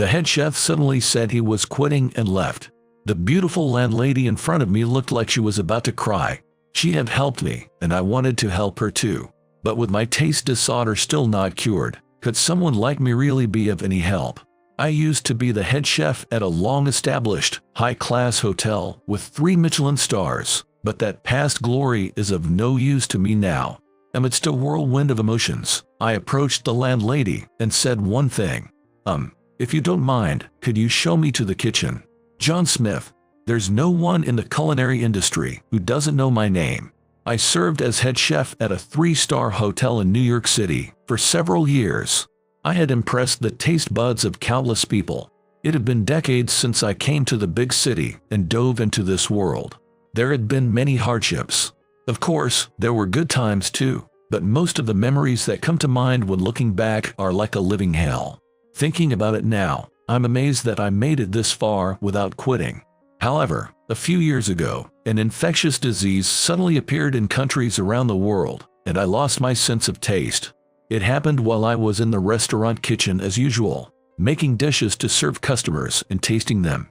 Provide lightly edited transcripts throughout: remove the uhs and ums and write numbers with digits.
The head chef suddenly said he was quitting and left. The beautiful landlady in front of me looked like she was about to cry. She had helped me, and I wanted to help her too. But with my taste disorder still not cured, could someone like me really be of any help? I used to be the head chef at a long-established, high-class hotel with 3 Michelin stars, but that past glory is of no use to me now. Amidst a whirlwind of emotions, I approached the landlady and said one thing. If you don't mind, could you show me to the kitchen? John Smith. There's no one in the culinary industry who doesn't know my name. I served as head chef at a 3-star hotel in New York City for several years. I had impressed the taste buds of countless people. It had been decades since I came to the big city and dove into this world. There had been many hardships. Of course, there were good times too, but most of the memories that come to mind when looking back are like a living hell. Thinking about it now, I'm amazed that I made it this far without quitting. However, a few years ago, an infectious disease suddenly appeared in countries around the world, and I lost my sense of taste. It happened while I was in the restaurant kitchen as usual, making dishes to serve customers and tasting them.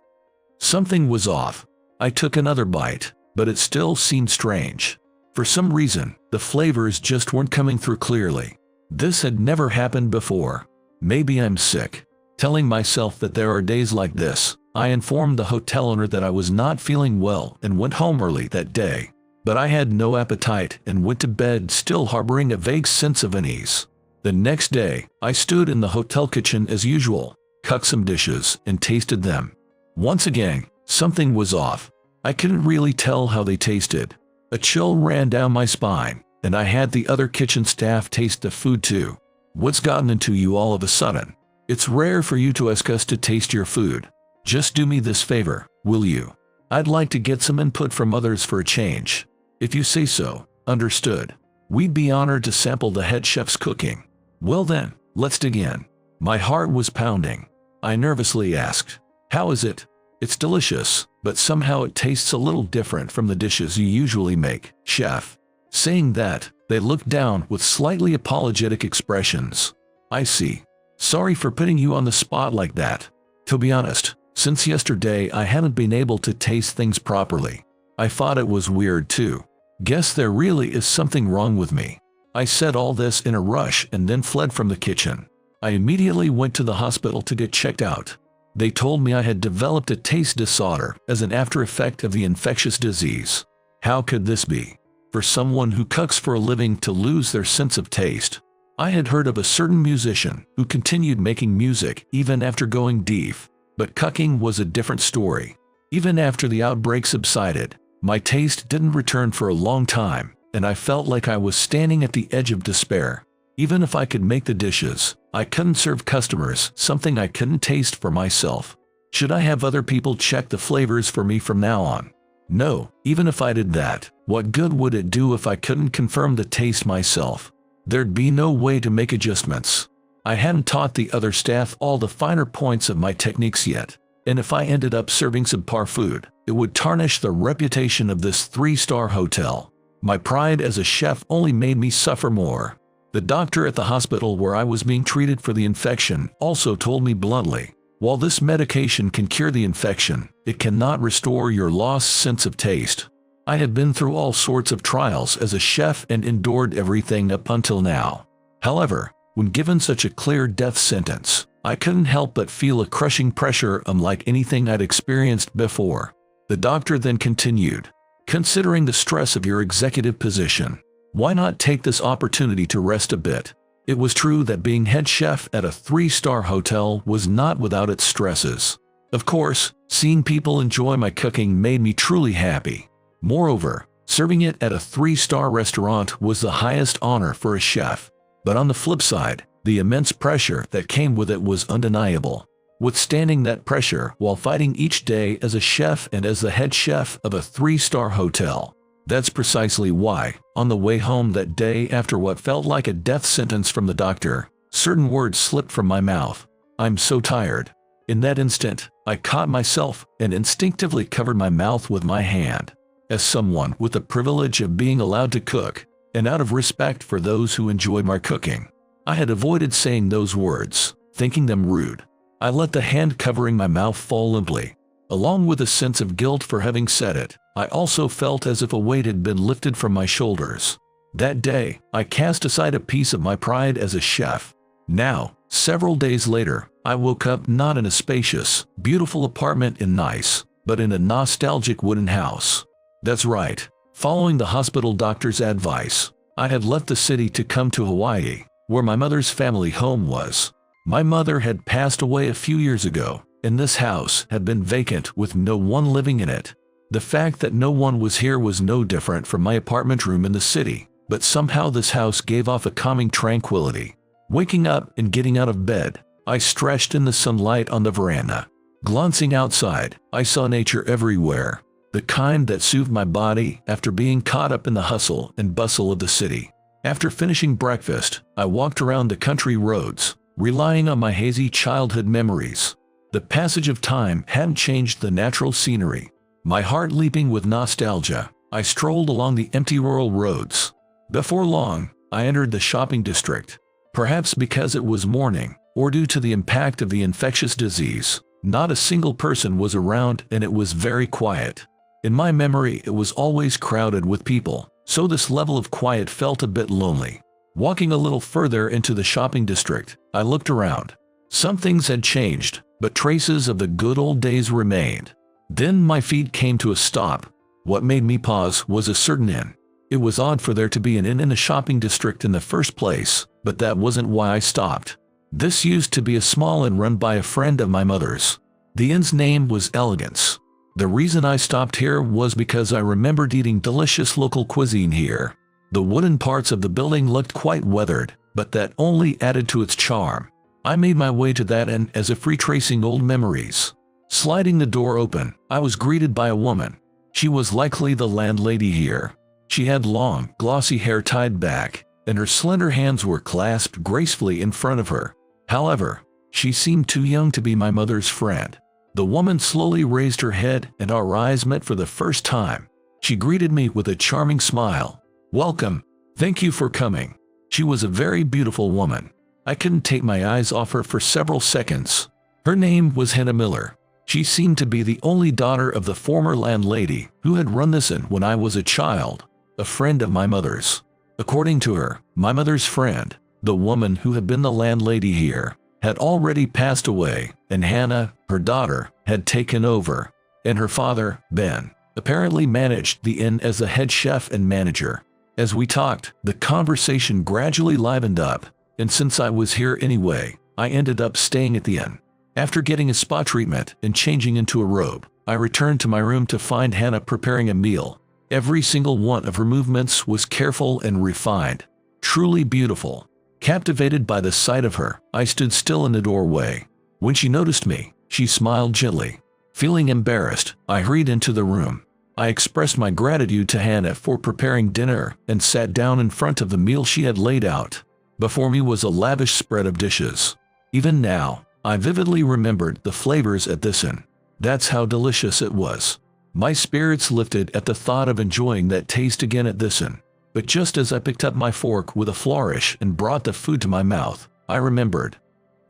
Something was off. I took another bite, but it still seemed strange. For some reason, the flavors just weren't coming through clearly. This had never happened before. Maybe I'm sick. Telling myself that there are days like this, I informed the hotel owner that I was not feeling well and went home early that day. But I had no appetite and went to bed still harboring a vague sense of unease. The next day, I stood in the hotel kitchen as usual, cooked some dishes, and tasted them. Once again, something was off. I couldn't really tell how they tasted. A chill ran down my spine, and I had the other kitchen staff taste the food too. What's gotten into you all of a sudden? It's rare for you to ask us to taste your food. Just do me this favor, will you? I'd like to get some input from others for a change. If you say so, understood. We'd be honored to sample the head chef's cooking. Well then, let's dig in. My heart was pounding. I nervously asked, "How is it?" "It's delicious, but somehow it tastes a little different from the dishes you usually make, chef." Saying that, they looked down with slightly apologetic expressions. "I see. Sorry for putting you on the spot like that. To be honest, since yesterday I haven't been able to taste things properly. I thought it was weird too. Guess there really is something wrong with me." I said all this in a rush and then fled from the kitchen. I immediately went to the hospital to get checked out. They told me I had developed a taste disorder as an after effect of the infectious disease. How could this be? For someone who cooks for a living to lose their sense of taste. I had heard of a certain musician who continued making music even after going deaf, but cooking was a different story. Even after the outbreak subsided, my taste didn't return for a long time, and I felt like I was standing at the edge of despair. Even if I could make the dishes, I couldn't serve customers something I couldn't taste for myself. Should I have other people check the flavors for me from now on? No, even if I did that, what good would it do if I couldn't confirm the taste myself? There'd be no way to make adjustments. I hadn't taught the other staff all the finer points of my techniques yet, and if I ended up serving subpar food, it would tarnish the reputation of this 3-star hotel. My pride as a chef only made me suffer more. The doctor at the hospital where I was being treated for the infection also told me bluntly, while this medication can cure the infection, it cannot restore your lost sense of taste. I had been through all sorts of trials as a chef and endured everything up until now. However, when given such a clear death sentence, I couldn't help but feel a crushing pressure unlike anything I'd experienced before. The doctor then continued, "Considering the stress of your executive position, why not take this opportunity to rest a bit?" It was true that being head chef at a 3-star hotel was not without its stresses. Of course, seeing people enjoy my cooking made me truly happy. Moreover, serving it at a 3-star restaurant was the highest honor for a chef. But on the flip side, the immense pressure that came with it was undeniable. Withstanding that pressure while fighting each day as a chef and as the head chef of a 3-star hotel. That's precisely why, on the way home that day after what felt like a death sentence from the doctor, certain words slipped from my mouth. "I'm so tired." In that instant, I caught myself and instinctively covered my mouth with my hand. As someone with the privilege of being allowed to cook, and out of respect for those who enjoyed my cooking, I had avoided saying those words, thinking them rude. I let the hand covering my mouth fall limply. Along with a sense of guilt for having said it, I also felt as if a weight had been lifted from my shoulders. That day, I cast aside a piece of my pride as a chef. Now, several days later, I woke up not in a spacious, beautiful apartment in Nice, but in a nostalgic wooden house. That's right. Following the hospital doctor's advice, I had left the city to come to Hawaii, where my mother's family home was. My mother had passed away a few years ago, and this house had been vacant with no one living in it. The fact that no one was here was no different from my apartment room in the city, but somehow this house gave off a calming tranquility. Waking up and getting out of bed, I stretched in the sunlight on the veranda. Glancing outside, I saw nature everywhere, the kind that soothed my body after being caught up in the hustle and bustle of the city. After finishing breakfast, I walked around the country roads, relying on my hazy childhood memories. The passage of time hadn't changed the natural scenery. My heart leaping with nostalgia, I strolled along the empty rural roads. Before long, I entered the shopping district. Perhaps because it was morning, or due to the impact of the infectious disease, not a single person was around and it was very quiet. In my memory, it was always crowded with people, so this level of quiet felt a bit lonely. Walking a little further into the shopping district, I looked around. Some things had changed, but traces of the good old days remained. Then my feet came to a stop. What made me pause was a certain inn. It was odd for there to be an inn in a shopping district in the first place, but that wasn't why I stopped. This used to be a small inn run by a friend of my mother's. The inn's name was Elegance. The reason I stopped here was because I remembered eating delicious local cuisine here. The wooden parts of the building looked quite weathered, but that only added to its charm. I made my way to that inn as if retracing old memories. Sliding the door open, I was greeted by a woman. She was likely the landlady here. She had long, glossy hair tied back, and her slender hands were clasped gracefully in front of her. However, she seemed too young to be my mother's friend. The woman slowly raised her head and our eyes met for the first time. She greeted me with a charming smile. "Welcome. Thank you for coming." She was a very beautiful woman. I couldn't take my eyes off her for several seconds. Her name was Hannah Miller. She seemed to be the only daughter of the former landlady who had run this inn when I was a child, a friend of my mother's. According to her, my mother's friend, the woman who had been the landlady here, had already passed away, and Hannah, her daughter, had taken over, and her father, Ben, apparently managed the inn as the head chef and manager. As we talked, the conversation gradually livened up, and since I was here anyway, I ended up staying at the inn. After getting a spa treatment and changing into a robe, I returned to my room to find Hannah preparing a meal. Every single one of her movements was careful and refined, truly beautiful. Captivated by the sight of her, I stood still in the doorway. When she noticed me, she smiled gently. Feeling embarrassed, I hurried into the room. I expressed my gratitude to Hannah for preparing dinner and sat down in front of the meal she had laid out. Before me was a lavish spread of dishes. Even now, I vividly remembered the flavors at this inn. That's how delicious it was. My spirits lifted at the thought of enjoying that taste again at this inn. But just as I picked up my fork with a flourish and brought the food to my mouth, I remembered.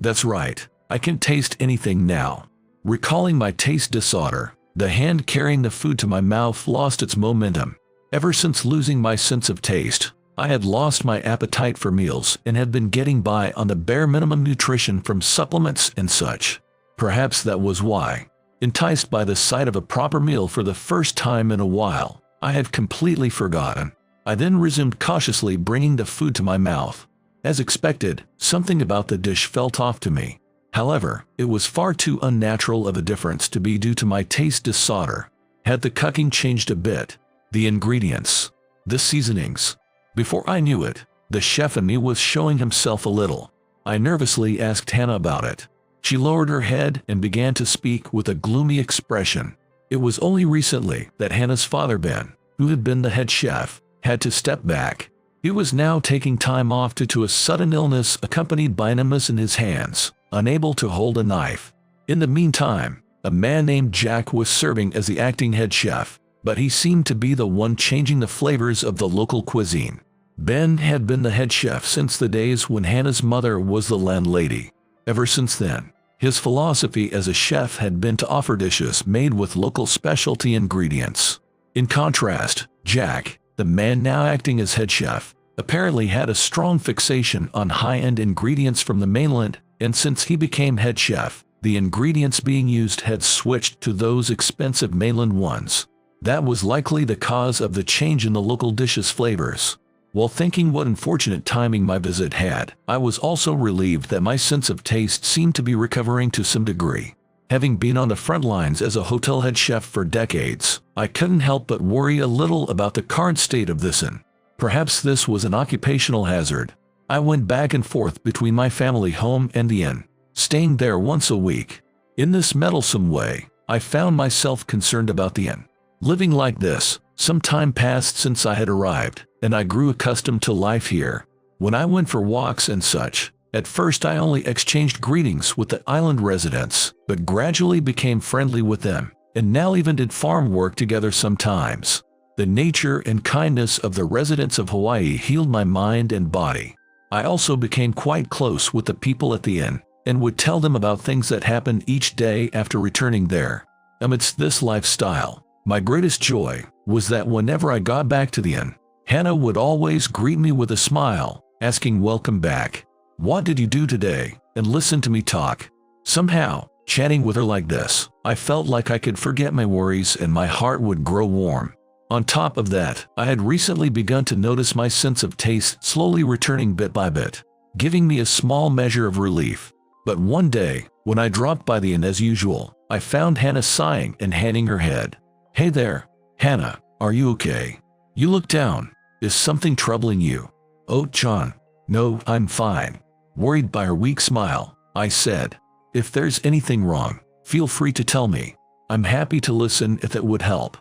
That's right, I can taste anything now. Recalling my taste disorder, the hand carrying the food to my mouth lost its momentum. Ever since losing my sense of taste, I had lost my appetite for meals and had been getting by on the bare minimum nutrition from supplements and such. Perhaps that was why, enticed by the sight of a proper meal for the first time in a while, I had completely forgotten. I then resumed cautiously bringing the food to my mouth. As expected, something about the dish felt off to me. However, it was far too unnatural of a difference to be due to my taste disorder. Had the cooking changed a bit? The ingredients? The seasonings? Before I knew it, the chef in me was showing himself a little. I nervously asked Hannah about it. She lowered her head and began to speak with a gloomy expression. It was only recently that Hannah's father Ben, who had been the head chef, had to step back. He was now taking time off due to a sudden illness accompanied by an illness in his hands, unable to hold a knife. In the meantime, a man named Jack was serving as the acting head chef, but he seemed to be the one changing the flavors of the local cuisine. Ben had been the head chef since the days when Hannah's mother was the landlady. Ever since then, His philosophy as a chef had been to offer dishes made with local specialty ingredients. In contrast, Jack, the man now acting as head chef, apparently had a strong fixation on high-end ingredients from the mainland, and since he became head chef, the ingredients being used had switched to those expensive mainland ones. That was likely the cause of the change in the local dishes' flavors. While thinking what unfortunate timing my visit had, I was also relieved that my sense of taste seemed to be recovering to some degree. Having been on the front lines as a hotel head chef for decades, I couldn't help but worry a little about the current state of this inn. Perhaps this was an occupational hazard. I went back and forth between my family home and the inn, staying there once a week. In this meddlesome way, I found myself concerned about the inn. Living like this, some time passed since I had arrived, and I grew accustomed to life here. When I went for walks and such, at first I only exchanged greetings with the island residents, but gradually became friendly with them, and now even did farm work together sometimes. The nature and kindness of the residents of Hawaii healed my mind and body. I also became quite close with the people at the inn, and would tell them about things that happened each day after returning there. Amidst this lifestyle, my greatest joy was that whenever I got back to the inn, Hannah would always greet me with a smile, asking welcome back. What did you do today? And listen to me talk. Somehow, chatting with her like this, I felt like I could forget my worries and my heart would grow warm. On top of that, I had recently begun to notice my sense of taste slowly returning bit by bit, giving me a small measure of relief. But one day, when I dropped by the inn as usual, I found Hannah sighing and hanging her head. Hey there, Hannah, are you okay? You look down. Is something troubling you? Oh, John. No, I'm fine. Worried by her weak smile, I said. If there's anything wrong, feel free to tell me. I'm happy to listen if it would help.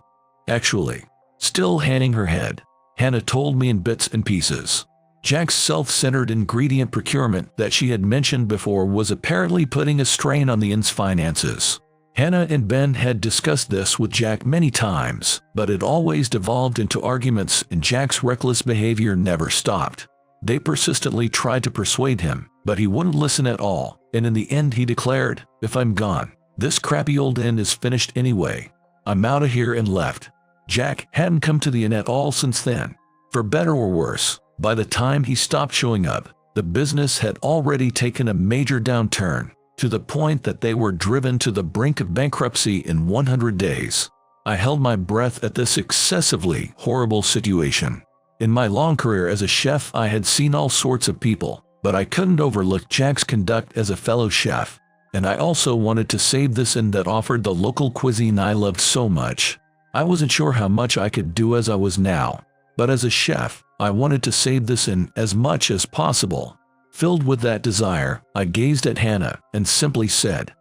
Actually, still hanging her head, Hannah told me in bits and pieces. Jack's self-centered ingredient procurement that she had mentioned before was apparently putting a strain on the inn's finances. Hannah and Ben had discussed this with Jack many times, but it always devolved into arguments and Jack's reckless behavior never stopped. They persistently tried to persuade him, but he wouldn't listen at all, and in the end he declared, if I'm gone, this crappy old inn is finished anyway. I'm out of here and left. Jack hadn't come to the inn at all since then. For better or worse, by the time he stopped showing up, the business had already taken a major downturn, to the point that they were driven to the brink of bankruptcy in 100 days. I held my breath at this excessively horrible situation. In my long career as a chef, I had seen all sorts of people, but I couldn't overlook Jack's conduct as a fellow chef. And I also wanted to save this inn that offered the local cuisine I loved so much. I wasn't sure how much I could do as I was now, but as a chef, I wanted to save this inn as much as possible. Filled with that desire, I gazed at Hannah and simply said,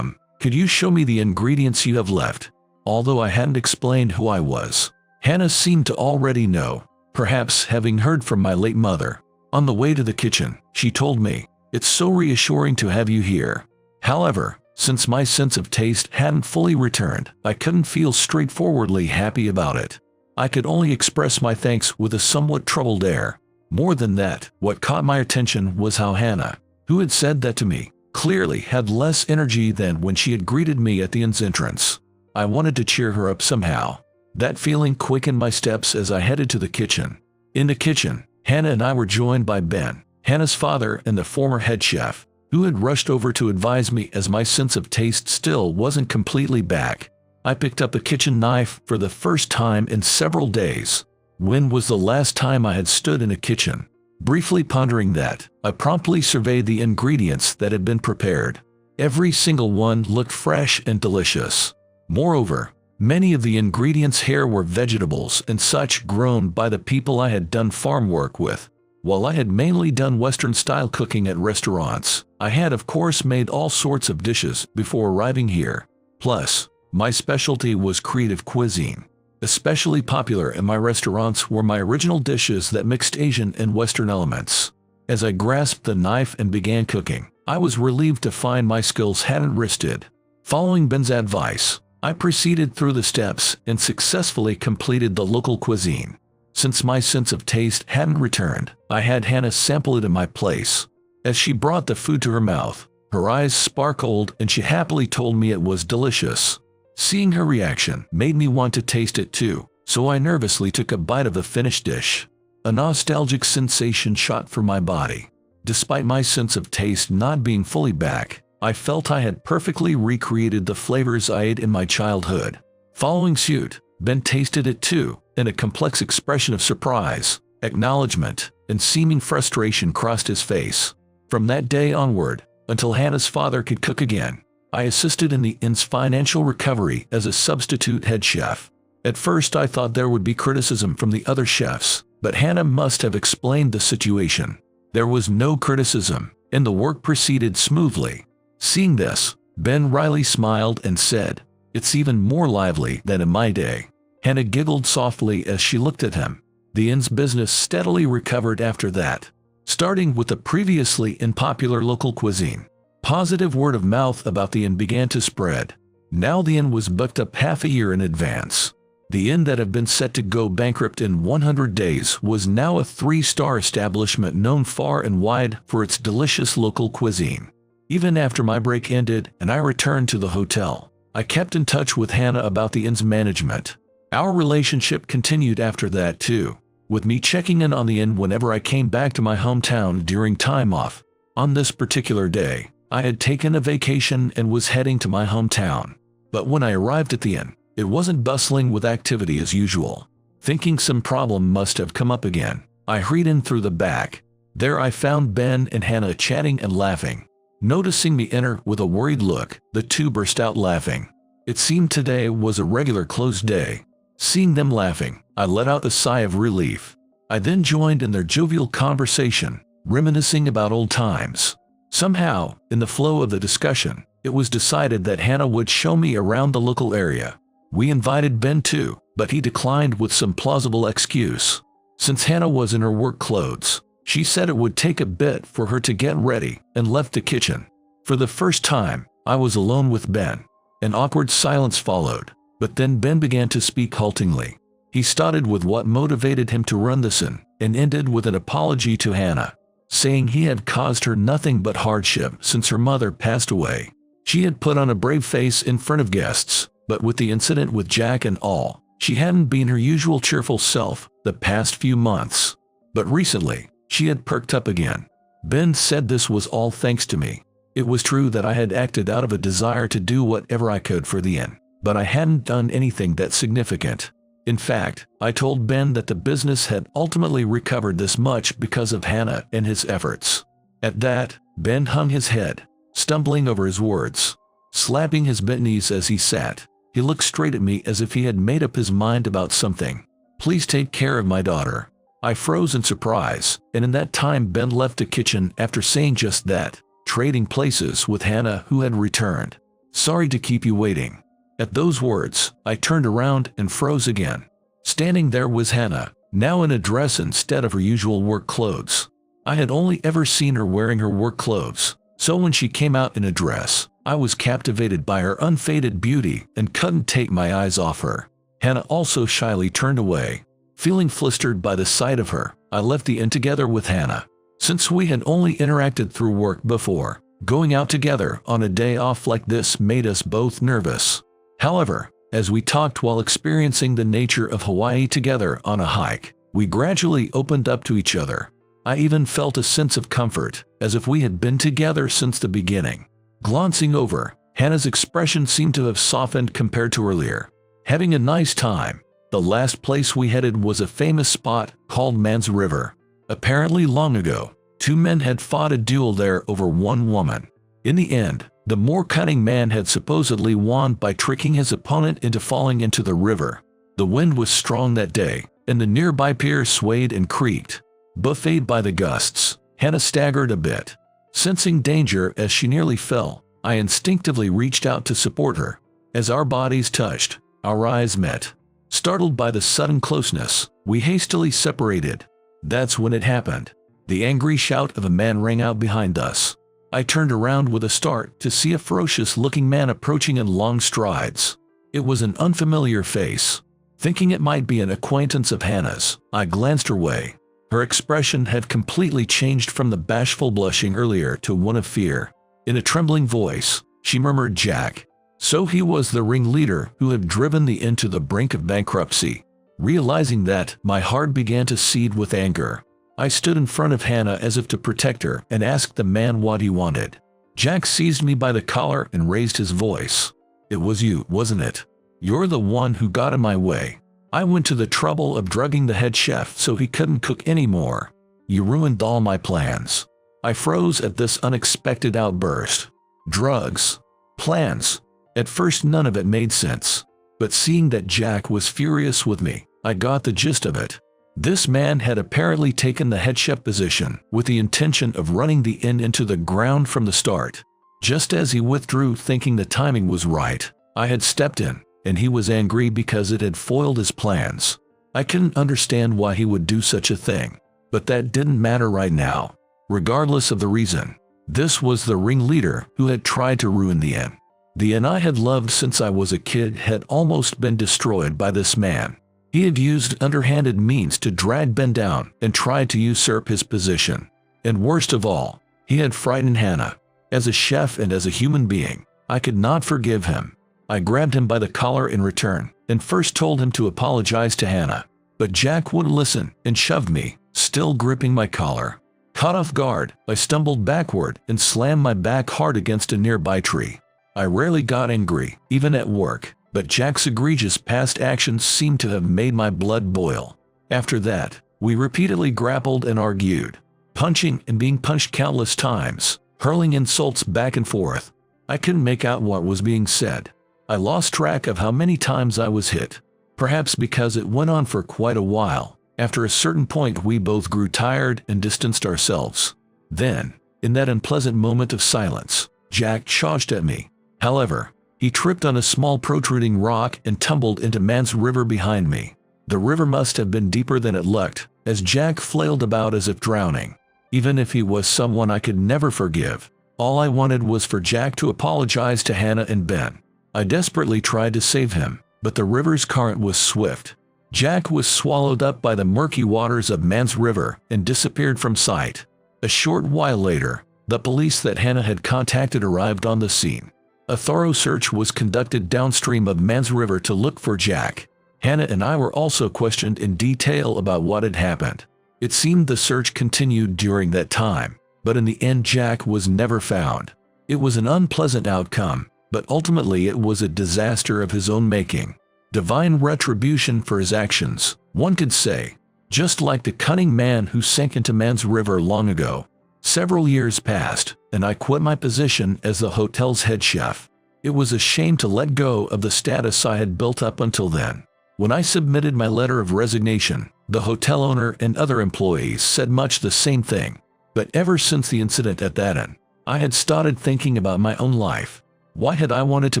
could you show me the ingredients you have left? Although I hadn't explained who I was, Hannah seemed to already know, perhaps having heard from my late mother. On the way to the kitchen, she told me, it's so reassuring to have you here. However, since my sense of taste hadn't fully returned, I couldn't feel straightforwardly happy about it. I could only express my thanks with a somewhat troubled air. More than that, what caught my attention was how Hannah, who had said that to me, clearly had less energy than when she had greeted me at the inn's entrance. I wanted to cheer her up somehow. That feeling quickened my steps as I headed to the kitchen. In the kitchen, Hannah and I were joined by Ben, Hannah's father and the former head chef, who had rushed over to advise me as my sense of taste still wasn't completely back. I picked up a kitchen knife for the first time in several days. When was the last time I had stood in a kitchen? Briefly pondering that, I promptly surveyed the ingredients that had been prepared. Every single one looked fresh and delicious. Moreover, many of the ingredients here were vegetables and such grown by the people I had done farm work with. While I had mainly done Western-style cooking at restaurants, I had of course made all sorts of dishes before arriving here. Plus, my specialty was creative cuisine. Especially popular in my restaurants were my original dishes that mixed Asian and Western elements. As I grasped the knife and began cooking, I was relieved to find my skills hadn't rested. Following Ben's advice, I proceeded through the steps and successfully completed the local cuisine. Since my sense of taste hadn't returned, I had Hannah sample it in my place. As she brought the food to her mouth, Her eyes sparkled and she happily told me it was delicious. Seeing her reaction made me want to taste it too, so I nervously took a bite of the finished dish. A nostalgic sensation shot through my body. Despite my sense of taste not being fully back, I felt I had perfectly recreated the flavors I ate in my childhood. Following suit, Ben tasted it too, and a complex expression of surprise, acknowledgement, and seeming frustration crossed his face. From that day onward, until Hannah's father could cook again, I assisted in the inn's financial recovery as a substitute head chef. At first I thought there would be criticism from the other chefs, but Hannah must have explained the situation. There was no criticism, and the work proceeded smoothly. Seeing this, Ben wryly smiled and said, "It's even more lively than in my day." Hannah giggled softly as she looked at him. The inn's business steadily recovered after that, starting with the previously unpopular local cuisine. Positive word of mouth about the inn began to spread. Now the inn was booked up half a year in advance. The inn that had been set to go bankrupt in 100 days was now a 3-star establishment known far and wide for its delicious local cuisine. Even after my break ended and I returned to the hotel, I kept in touch with Hannah about the inn's management. Our relationship continued after that too, with me checking in on the inn whenever I came back to my hometown during time off. On this particular day, I had taken a vacation and was heading to my hometown. But when I arrived at the inn, it wasn't bustling with activity as usual. Thinking some problem must have come up again, I hurried in through the back. There I found Ben and Hannah chatting and laughing. Noticing me enter with a worried look, the two burst out laughing. It seemed today was a regular closed day. Seeing them laughing, I let out a sigh of relief. I then joined in their jovial conversation, reminiscing about old times. Somehow, in the flow of the discussion, it was decided that Hannah would show me around the local area. We invited Ben too, but he declined with some plausible excuse. Since Hannah was in her work clothes, she said it would take a bit for her to get ready and left the kitchen. For the first time, I was alone with Ben. An awkward silence followed, but then Ben began to speak haltingly. He started with what motivated him to run this inn and ended with an apology to Hannah, saying he had caused her nothing but hardship since her mother passed away. She had put on a brave face in front of guests, but with the incident with Jack and all, she hadn't been her usual cheerful self the past few months. But recently, she had perked up again. Ben said this was all thanks to me. It was true that I had acted out of a desire to do whatever I could for the inn, but I hadn't done anything that significant. In fact, I told Ben that the business had ultimately recovered this much because of Hannah and his efforts. At that, Ben hung his head, stumbling over his words. Slapping his bent knees as he sat, he looked straight at me as if he had made up his mind about something. "Please take care of my daughter." I froze in surprise, and in that time Ben left the kitchen after saying just that, trading places with Hannah who had returned. "Sorry to keep you waiting." At those words, I turned around and froze again. Standing there was Hannah, now in a dress instead of her usual work clothes. I had only ever seen her wearing her work clothes, so when she came out in a dress, I was captivated by her unfaded beauty and couldn't take my eyes off her. Hannah also shyly turned away. Feeling flustered by the sight of her, I left the inn together with Hannah. Since we had only interacted through work before, going out together on a day off like this made us both nervous. However, as we talked while experiencing the nature of Hawaii together on a hike, we gradually opened up to each other. I even felt a sense of comfort, as if we had been together since the beginning. Glancing over, Hannah's expression seemed to have softened compared to earlier. Having a nice time, the last place we headed was a famous spot called Man's River. Apparently long ago, two men had fought a duel there over one woman. In the end, the more cunning man had supposedly won by tricking his opponent into falling into the river. The wind was strong that day, and the nearby pier swayed and creaked. Buffeted by the gusts, Hannah staggered a bit. Sensing danger as she nearly fell, I instinctively reached out to support her. As our bodies touched, our eyes met. Startled by the sudden closeness, we hastily separated. That's when it happened. The angry shout of a man rang out behind us. I turned around with a start to see a ferocious-looking man approaching in long strides. It was an unfamiliar face. Thinking it might be an acquaintance of Hannah's, I glanced her way. Her expression had completely changed from the bashful blushing earlier to one of fear. In a trembling voice, she murmured, "Jack." So he was the ringleader who had driven the inn to the brink of bankruptcy. Realizing that, my heart began to seethe with anger. I stood in front of Hannah as if to protect her and asked the man what he wanted. Jack seized me by the collar and raised his voice. "It was you, wasn't it? You're the one who got in my way. I went to the trouble of drugging the head chef so he couldn't cook anymore. You ruined all my plans." I froze at this unexpected outburst. Drugs. Plans. At first none of it made sense. But seeing that Jack was furious with me, I got the gist of it. This man had apparently taken the head chef position with the intention of running the inn into the ground from the start. Just as he withdrew thinking the timing was right, I had stepped in, and he was angry because it had foiled his plans. I couldn't understand why he would do such a thing, but that didn't matter right now. Regardless of the reason, this was the ringleader who had tried to ruin the inn. The inn I had loved since I was a kid had almost been destroyed by this man. He had used underhanded means to drag Ben down and tried to usurp his position. And worst of all, he had frightened Hannah. As a chef and as a human being, I could not forgive him. I grabbed him by the collar in return and first told him to apologize to Hannah. But Jack wouldn't listen and shoved me, still gripping my collar. Caught off guard, I stumbled backward and slammed my back hard against a nearby tree. I rarely got angry, even at work, but Jack's egregious past actions seemed to have made my blood boil. After that, we repeatedly grappled and argued, punching and being punched countless times, hurling insults back and forth. I couldn't make out what was being said. I lost track of how many times I was hit, perhaps because it went on for quite a while. After a certain point we both grew tired and distanced ourselves. Then, in that unpleasant moment of silence, Jack charged at me. However, he tripped on a small protruding rock and tumbled into man's river behind me. The river must have been deeper than it looked, as Jack flailed about as if drowning. Even if he was someone I could never forgive, all I wanted was for Jack to apologize to Hannah and Ben. I desperately tried to save him, but the river's current was swift. Jack was swallowed up by the murky waters of man's river and disappeared from sight. A short while later, the police that Hannah had contacted arrived on the scene. A thorough search was conducted downstream of man's river to look for Jack. Hannah and I were also questioned in detail about what had happened. It seemed the search continued during that time, but in the end Jack was never found. It was an unpleasant outcome, but ultimately it was a disaster of his own making. Divine retribution for his actions, one could say, just like the cunning man who sank into man's river long ago. Several years passed, and I quit my position as the hotel's head chef. It was a shame to let go of the status I had built up until then. When I submitted my letter of resignation, the hotel owner and other employees said much the same thing. But ever since the incident at that inn, I had started thinking about my own life. Why had I wanted to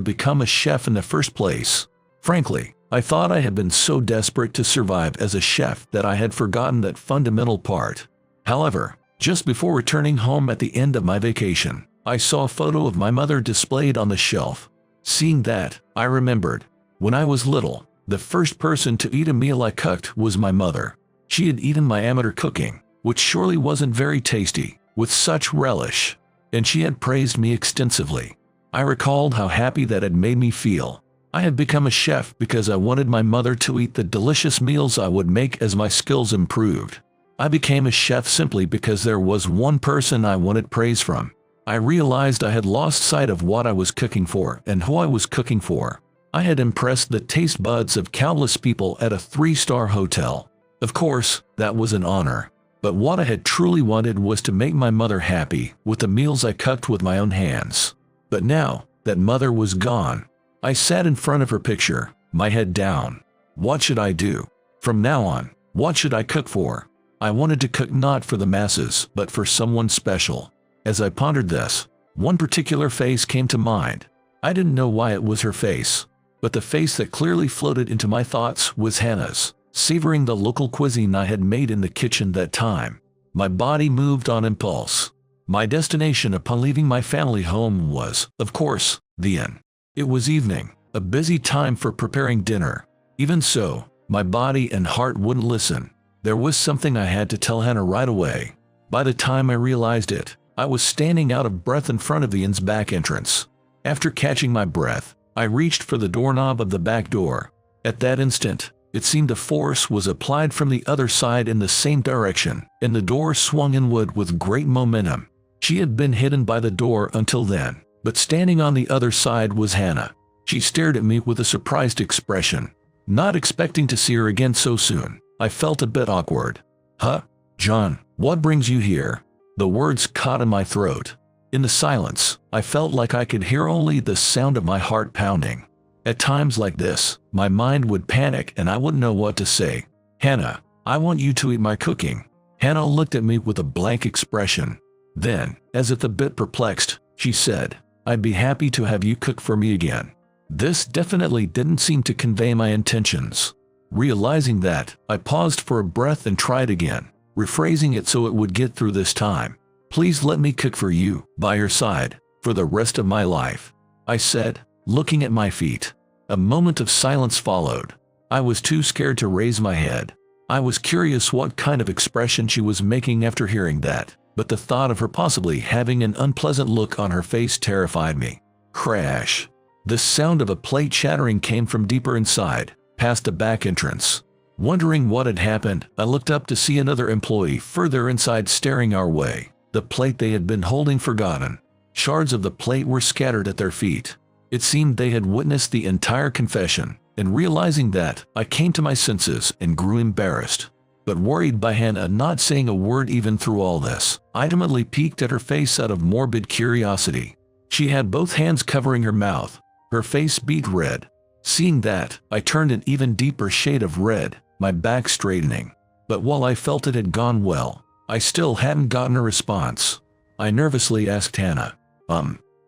become a chef in the first place? Frankly, I thought I had been so desperate to survive as a chef that I had forgotten that fundamental part. However, just before returning home at the end of my vacation, I saw a photo of my mother displayed on the shelf. Seeing that, I remembered. When I was little, the first person to eat a meal I cooked was my mother. She had eaten my amateur cooking, which surely wasn't very tasty, with such relish, and she had praised me extensively. I recalled how happy that had made me feel. I had become a chef because I wanted my mother to eat the delicious meals I would make as my skills improved. I became a chef simply because there was one person I wanted praise from. I realized I had lost sight of what I was cooking for and who I was cooking for. I had impressed the taste buds of countless people at a 3-star hotel. Of course, that was an honor. But what I had truly wanted was to make my mother happy with the meals I cooked with my own hands. But now that mother was gone, I sat in front of her picture, my head down. What should I do? From now on, what should I cook for? I wanted to cook not for the masses, but for someone special. As I pondered this, one particular face came to mind. I didn't know why it was her face, but the face that clearly floated into my thoughts was Hannah's, savoring the local cuisine I had made in the kitchen that time. My body moved on impulse. My destination upon leaving my family home was, of course, the inn. It was evening, a busy time for preparing dinner. Even so, my body and heart wouldn't listen. There was something I had to tell Hannah right away. By the time I realized it, I was standing out of breath in front of the inn's back entrance. After catching my breath, I reached for the doorknob of the back door. At that instant, it seemed a force was applied from the other side in the same direction, and the door swung inward with great momentum. She had been hidden by the door until then, but standing on the other side was Hannah. She stared at me with a surprised expression. Not expecting to see her again so soon, I felt a bit awkward. "Huh? John, what brings you here?" The words caught in my throat. In the silence, I felt like I could hear only the sound of my heart pounding. At times like this, my mind would panic and I wouldn't know what to say. "Hannah, I want you to eat my cooking." Hannah looked at me with a blank expression. Then, as if a bit perplexed, she said, "I'd be happy to have you cook for me again." This definitely didn't seem to convey my intentions. Realizing that, I paused for a breath and tried again, rephrasing it so it would get through this time. "Please let me cook for you, by your side, for the rest of my life," I said, looking at my feet. A moment of silence followed. I was too scared to raise my head. I was curious what kind of expression she was making after hearing that, but the thought of her possibly having an unpleasant look on her face terrified me. Crash! The sound of a plate shattering came from deeper inside, past the back entrance. Wondering what had happened, I looked up to see another employee further inside staring our way. The plate they had been holding forgotten. Shards of the plate were scattered at their feet. It seemed they had witnessed the entire confession, and realizing that, I came to my senses and grew embarrassed. But worried by Hannah not saying a word even through all this, I ultimately peeked at her face out of morbid curiosity. She had both hands covering her mouth. Her face beat red. Seeing that, I turned an even deeper shade of red, my back straightening. But while I felt it had gone well, I still hadn't gotten a response. I nervously asked Hannah,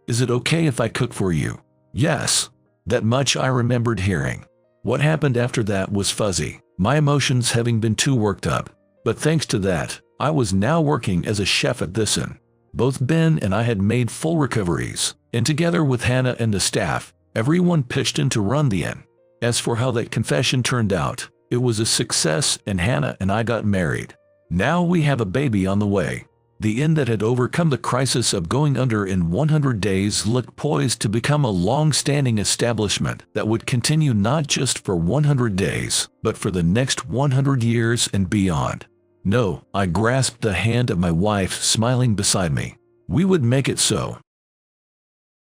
"Is it okay if I cook for you?" "Yes." That much I remembered hearing. What happened after that was fuzzy, my emotions having been too worked up. But thanks to that, I was now working as a chef at this inn. Both Ben and I had made full recoveries, and together with Hannah and the staff, everyone pitched in to run the inn. As for how that confession turned out, it was a success and Hannah and I got married. Now we have a baby on the way. The inn that had overcome the crisis of going under in 100 days looked poised to become a long-standing establishment that would continue not just for 100 days, but for the next 100 years and beyond. No, I grasped the hand of my wife smiling beside me. We would make it so.